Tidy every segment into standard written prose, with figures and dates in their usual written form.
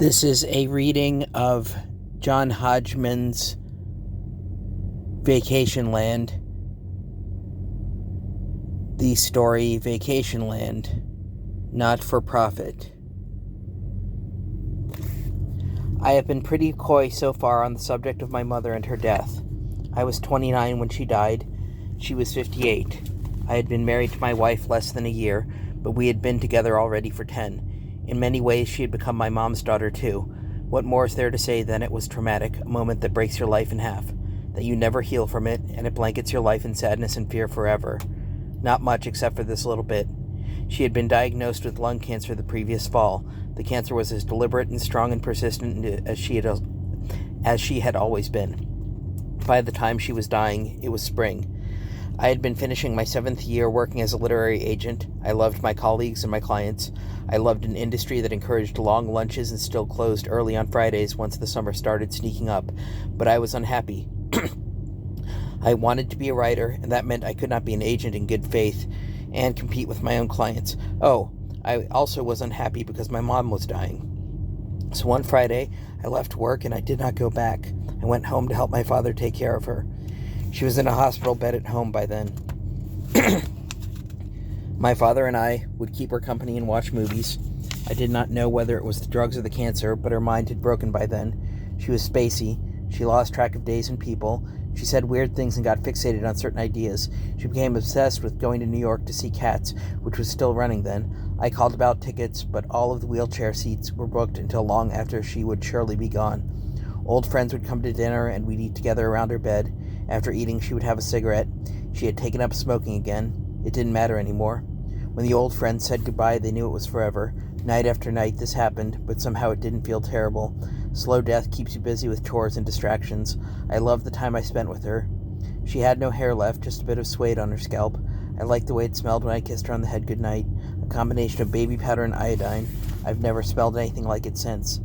This is a reading of John Hodgman's Vacationland, the story Vacationland, not for profit. I have been pretty coy so far on the subject of my mother and her death. I was 29 when she died. She was 58. I had been married to my wife less than a year, but we had been together already for 10. In many ways, she had become my mom's daughter, too. What more is there to say than it was traumatic, a moment that breaks your life in half, that you never heal from it, and it blankets your life in sadness and fear forever? Not much, except for this little bit. She had been diagnosed with lung cancer the previous fall. The cancer was as deliberate and strong and persistent as she had always been. By the time she was dying, it was spring. I had been finishing my 7th year working as a literary agent. I loved my colleagues and my clients. I loved an industry that encouraged long lunches and still closed early on Fridays once the summer started sneaking up. But I was unhappy. I wanted to be a writer, and that meant I could not be an agent in good faith and compete with my own clients. Oh, I also was unhappy because my mom was dying. So one Friday, I left work and I did not go back. I went home to help my father take care of her. She was in a hospital bed at home by then. My father and I would keep her company and watch movies. I did not know whether it was the drugs or the cancer, but her mind had broken by then. She was spacey. She lost track of days and people. She said weird things and got fixated on certain ideas. She became obsessed with going to New York to see Cats, which was still running then. I called about tickets, but all of the wheelchair seats were booked until long after she would surely be gone. Old friends would come to dinner, and we'd eat together around her bed. After eating, she would have a cigarette. She had taken up smoking again. It didn't matter anymore. When the old friends said goodbye, they knew it was forever. Night after night, this happened, but somehow it didn't feel terrible. Slow death keeps you busy with chores and distractions. I loved the time I spent with her. She had no hair left, just a bit of suede on her scalp. I liked the way it smelled when I kissed her on the head goodnight. A combination of baby powder and iodine. I've never smelled anything like it since.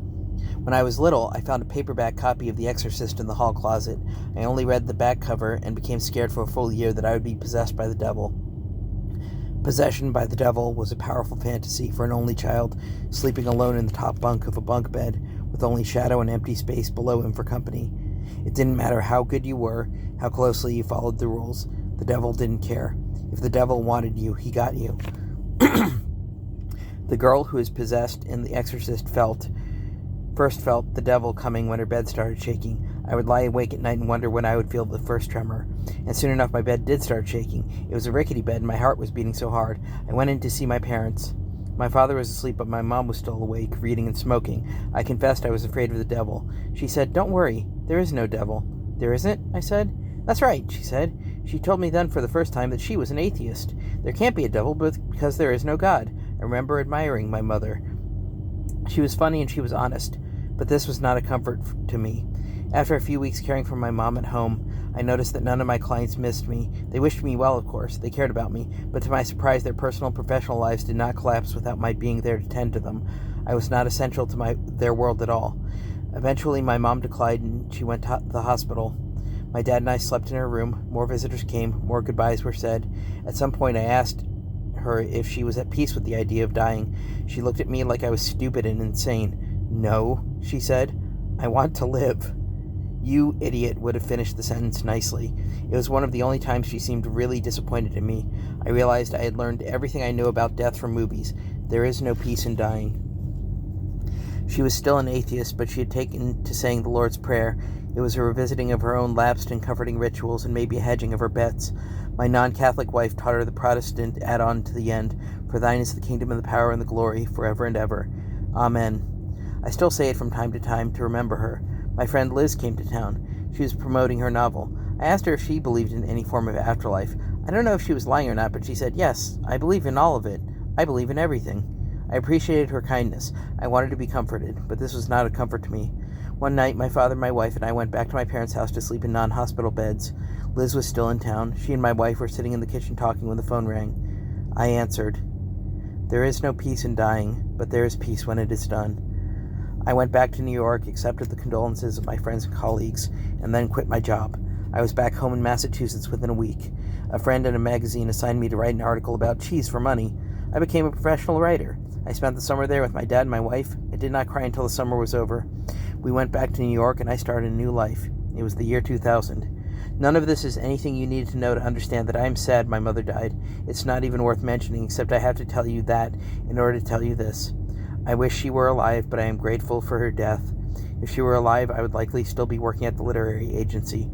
When I was little, I found a paperback copy of The Exorcist in the hall closet. I only read the back cover and became scared for a full year that I would be possessed by the devil. Possession by the devil was a powerful fantasy for an only child, sleeping alone in the top bunk of a bunk bed, with only shadow and empty space below him for company. It didn't matter how good you were, how closely you followed the rules. The devil didn't care. If the devil wanted you, he got you. The girl who is possessed in The Exorcist first felt the devil coming when her bed started shaking. I would lie awake at night and wonder when I would feel the first tremor. And soon enough my bed did start shaking. It was a rickety bed and my heart was beating so hard. I went in to see my parents. My father was asleep, but my mom was still awake, reading and smoking. I confessed I was afraid of the devil. She said, "Don't worry, there is no devil." "There isn't?" I said. "That's right," she said. She told me then for the first time that she was an atheist. There can't be a devil because there is no God. I remember admiring my mother. She was funny and she was honest. But this was not a comfort to me. After a few weeks caring for my mom at home, I noticed that none of my clients missed me. They wished me well, of course. They cared about me. But to my surprise, their personal and professional lives did not collapse without my being there to tend to them. I was not essential to their world at all. Eventually, my mom declined and she went to the hospital. My dad and I slept in her room. More visitors came. More goodbyes were said. At some point, I asked her if she was at peace with the idea of dying. She looked at me like I was stupid and insane. "No," she said. "I want to live." "You idiot," would have finished the sentence nicely. It was one of the only times she seemed really disappointed in me. I realized I had learned everything I knew about death from movies. There is no peace in dying. She was still an atheist, but she had taken to saying the Lord's Prayer. It was a revisiting of her own lapsed and comforting rituals and maybe a hedging of her bets. My non-Catholic wife taught her the Protestant add-on to the end, "For thine is the kingdom and the power and the glory, forever and ever. Amen." I still say it from time to time to remember her. My friend Liz came to town. She was promoting her novel. I asked her if she believed in any form of afterlife. I don't know if she was lying or not, but she said, "Yes, I believe in all of it. I believe in everything." I appreciated her kindness. I wanted to be comforted, but this was not a comfort to me. One night, my father, my wife, and I went back to my parents' house to sleep in non-hospital beds. Liz was still in town. She and my wife were sitting in the kitchen talking when the phone rang. I answered. There is no peace in dying, but there is peace when it is done. I went back to New York, accepted the condolences of my friends and colleagues, and then quit my job. I was back home in Massachusetts within a week. A friend in a magazine assigned me to write an article about cheese for money. I became a professional writer. I spent the summer there with my dad and my wife. I did not cry until the summer was over. We went back to New York, and I started a new life. It was the year 2000. None of this is anything you needed to know to understand that I am sad my mother died. It's not even worth mentioning, except I have to tell you that in order to tell you this. I wish she were alive, but I am grateful for her death. If she were alive, I would likely still be working at the literary agency.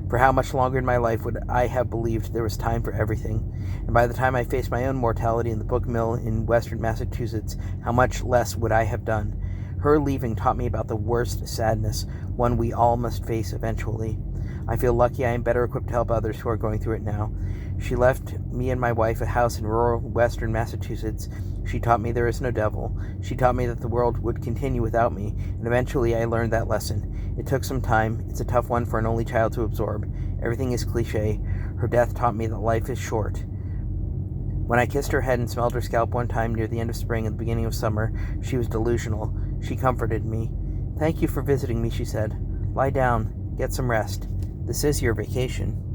For how much longer in my life would I have believed there was time for everything? And by the time I faced my own mortality in the book mill in western Massachusetts, how much less would I have done? Her leaving taught me about the worst sadness, one we all must face eventually. I feel lucky I am better equipped to help others who are going through it now. She left me and my wife a house in rural western Massachusetts. She taught me there is no devil. She taught me that the world would continue without me, and eventually I learned that lesson. It took some time. It's a tough one for an only child to absorb. Everything is cliche. Her death taught me that life is short. When I kissed her head and smelled her scalp one time near the end of spring and the beginning of summer, she was delusional. She comforted me. "Thank you for visiting me," she said. "Lie down. Get some rest. This is your vacation."